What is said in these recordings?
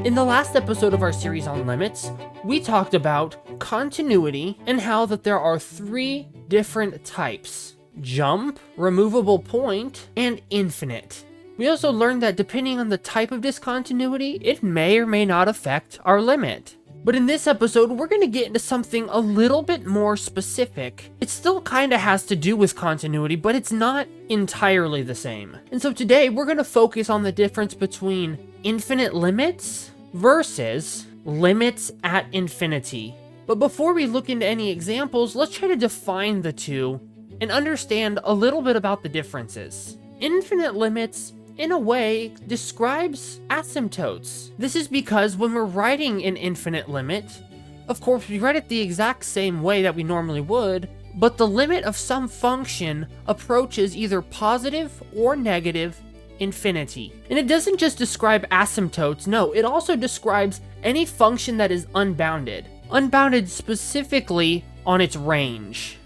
In the last episode of our series on limits, we talked about continuity and how that there are 3 different types: jump, removable point, and infinite. We also learned that depending on the type of discontinuity, it may or may not affect our limit. But in this episode, we're going to get into something a little bit more specific. It still kind of has to do with continuity, but it's not entirely the same. And so today, we're going to focus on the difference between infinite limits versus limits at infinity. But before we look into any examples, let's try to define the two and understand a little bit about the differences. Infinite limits, in a way, describes asymptotes. This is because when we're writing an infinite limit, of course we write it the exact same way that we normally would, but the limit of some function approaches either positive or negative infinity. And it doesn't just describe asymptotes, no, it also describes any function that is unbounded. Unbounded specifically on its range,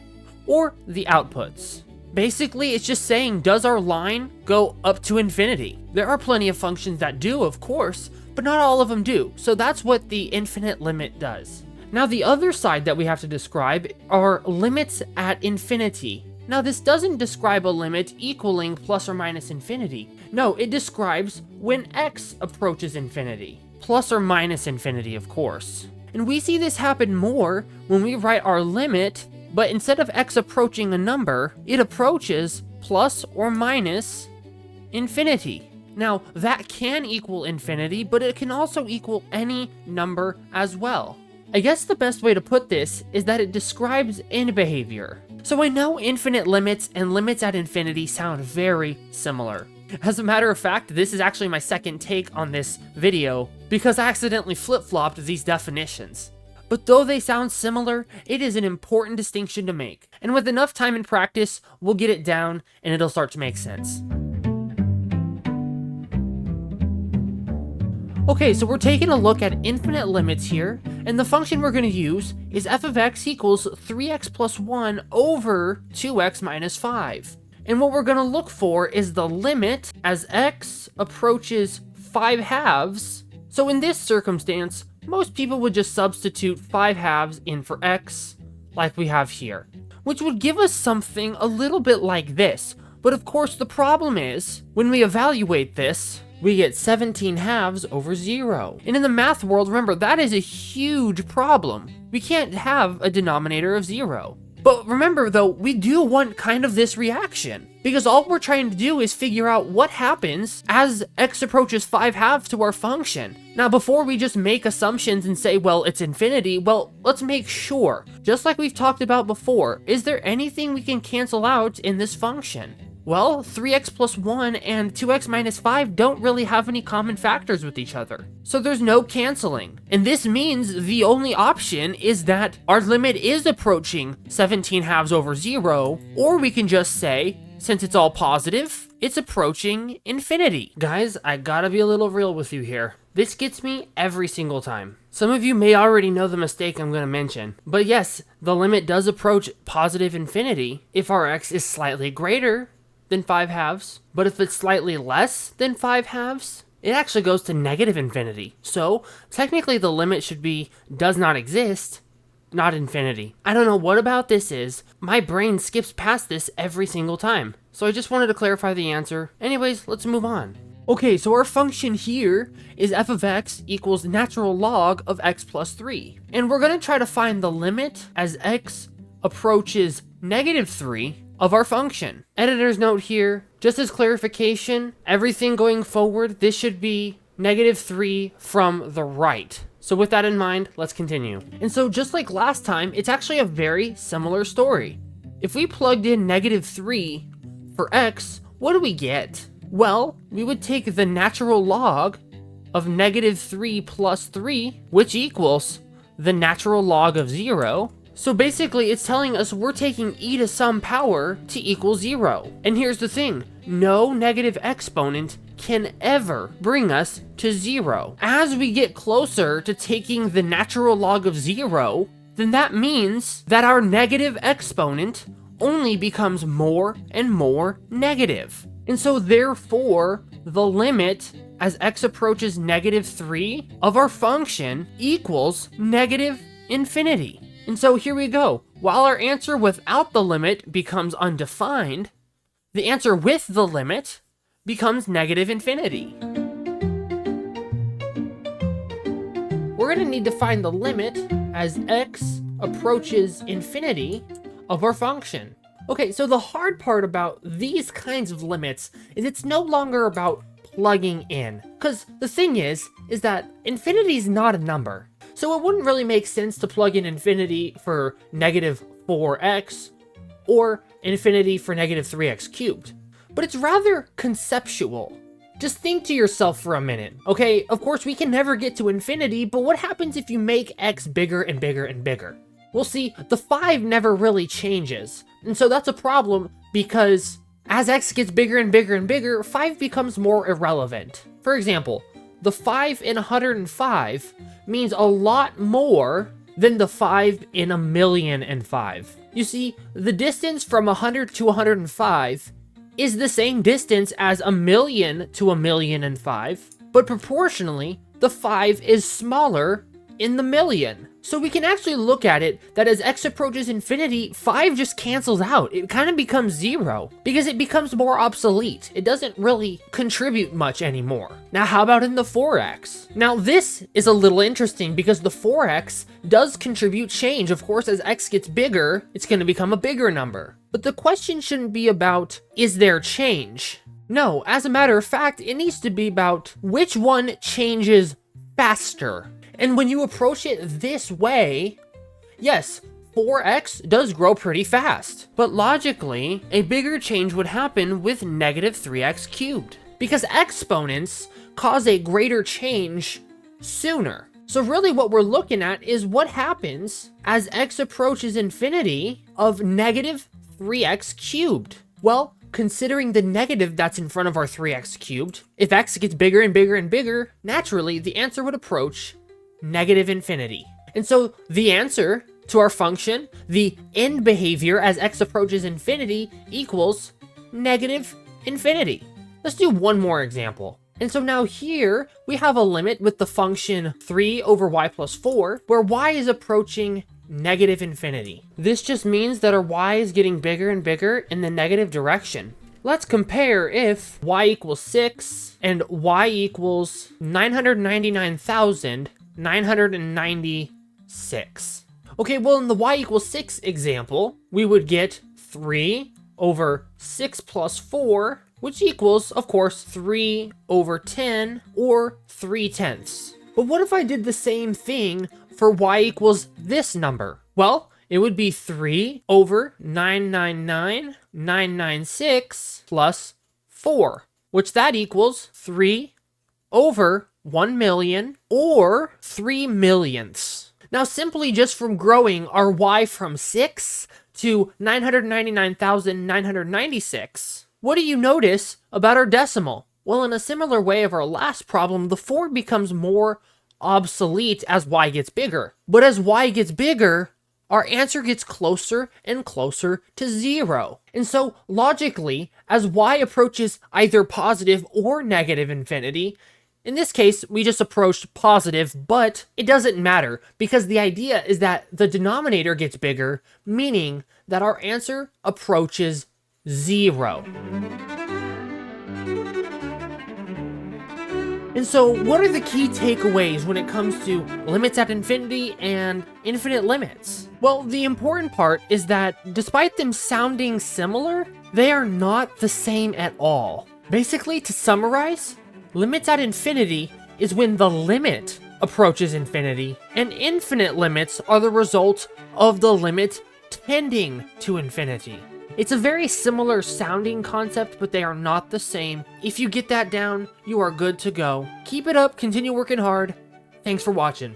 or the outputs. Basically, it's just saying, does our line go up to infinity? There are plenty of functions that do, of course, but not all of them do. So that's what the infinite limit does. Now, the other side that we have to describe are limits at infinity. Now, this doesn't describe a limit equaling plus or minus infinity. No, it describes when x approaches infinity. Plus or minus infinity, of course. And we see this happen more when we write our limit, but instead of x approaching a number, it approaches plus or minus infinity. Now, that can equal infinity, but it can also equal any number as well. I guess the best way to put this is that it describes end behavior. So I know infinite limits and limits at infinity sound very similar. As a matter of fact, this is actually my second take on this video because I accidentally flip-flopped these definitions. But though they sound similar, it is an important distinction to make. And with enough time and practice, we'll get it down and it'll start to make sense. Okay, so we're taking a look at infinite limits here, and the function we're going to use is f of x equals 3x plus 1 over 2x minus 5. And what we're going to look for is the limit as x approaches 5 halves. So in this circumstance, most people would just substitute 5 halves in for x, like we have here, which would give us something a little bit like this. But of course, the problem is, when we evaluate this, we get 17 halves over 0. And in the math world, remember, that is a huge problem. We can't have a denominator of 0. But remember though, we do want kind of this reaction, because all we're trying to do is figure out what happens as x approaches 5 halves to our function. Now, before we just make assumptions and say, well, it's infinity, well, let's make sure. Just like we've talked about before, is there anything we can cancel out in this function? Well, 3x plus 1 and 2x minus 5 don't really have any common factors with each other. So there's no canceling. And this means the only option is that our limit is approaching 17 halves over 0, or we can just say, since it's all positive, it's approaching infinity. Guys, I gotta be a little real with you here. This gets me every single time. Some of you may already know the mistake I'm going to mention, but yes, the limit does approach positive infinity if our x is slightly greater than 5 halves, but if it's slightly less than 5 halves, it actually goes to negative infinity. So technically the limit should be does not exist, not infinity. I don't know what about this is. My brain skips past this every single time. So I just wanted to clarify the answer. Anyways, let's move on. Okay, so our function here is f of x equals natural log of x plus 3. And we're going to try to find the limit as x approaches negative 3 of our function. Editor's note here, just as clarification, everything going forward, this should be negative 3 from the right. So with that in mind, let's continue. And so just like last time, it's actually a very similar story. If we plugged in negative 3 for x, what do we get? Well, we would take the natural log of negative 3 plus 3, which equals the natural log of 0. So basically, it's telling us we're taking e to some power to equal 0. And here's the thing, no negative exponent can ever bring us to 0. As we get closer to taking the natural log of 0, then that means that our negative exponent only becomes more and more negative. And so therefore, the limit as x approaches -3 of our function equals -infinity. And so here we go. While our answer without the limit becomes undefined, the answer with the limit becomes -infinity. We're going to need to find the limit as x approaches infinity of our function. Okay, so the hard part about these kinds of limits is it's no longer about plugging in. Because the thing is that infinity is not a number. So it wouldn't really make sense to plug in infinity for -4x or infinity for -3x cubed. But it's rather conceptual. Just think to yourself for a minute. Okay, of course we can never get to infinity, but what happens if you make x bigger and bigger and bigger? Well, see, the 5 never really changes. And so that's a problem because as x gets bigger and bigger and bigger, 5 becomes more irrelevant. For example, the 5 in 105 means a lot more than the 5 in 1,000,005. You see, the distance from 100 to 105 is the same distance as 1,000,000 to 1,000,005, but proportionally, the 5 is smaller in the million. So we can actually look at it that as x approaches infinity, 5 just cancels out. It kind of becomes 0 because it becomes more obsolete. It doesn't really contribute much anymore. Now, how about in the 4x? Now, this is a little interesting because the 4x does contribute change. Of course, as x gets bigger, it's going to become a bigger number. But the question shouldn't be about, is there change? No, as a matter of fact, it needs to be about which one changes faster. And when you approach it this way, yes, 4x does grow pretty fast. But logically, a bigger change would happen with -3x cubed. Because exponents cause a greater change sooner. So really what we're looking at is what happens as x approaches infinity of -3x cubed. Well, considering the negative that's in front of our 3x cubed, if x gets bigger and bigger and bigger, naturally the answer would approach -infinity. And so the answer to our function, the end behavior as x approaches infinity equals -infinity. Let's do one more example. And so now here we have a limit with the function 3 over y plus 4, where y is approaching -infinity. This just means that our y is getting bigger and bigger in the negative direction. Let's compare if y equals 6 and y equals 999,996. Okay, well, in the y equals 6 example, we would get 3 over 6 plus 4, which equals, of course, 3 over 10, or 3/10. But what if I did the same thing for y equals this number? Well, it would be 3 over 999,996 plus 4, which that equals 3 over 1,000,000 or 3/millionths. Now, simply just from growing our y from 6 to 999,996, what do you notice about our decimal? Well, in a similar way of our last problem, the 4 becomes more obsolete as y gets bigger. But as y gets bigger, our answer gets closer and closer to 0. And so, logically, as y approaches either positive or negative infinity, in this case, we just approached positive, but it doesn't matter because the idea is that the denominator gets bigger, meaning that our answer approaches 0. And so what are the key takeaways when it comes to limits at infinity and infinite limits? Well, the important part is that despite them sounding similar, they are not the same at all. Basically, to summarize, limits at infinity is when the limit approaches infinity, and infinite limits are the result of the limit tending to infinity. It's a very similar sounding concept, but they are not the same. If you get that down, you are good to go. Keep it up, continue working hard. Thanks for watching.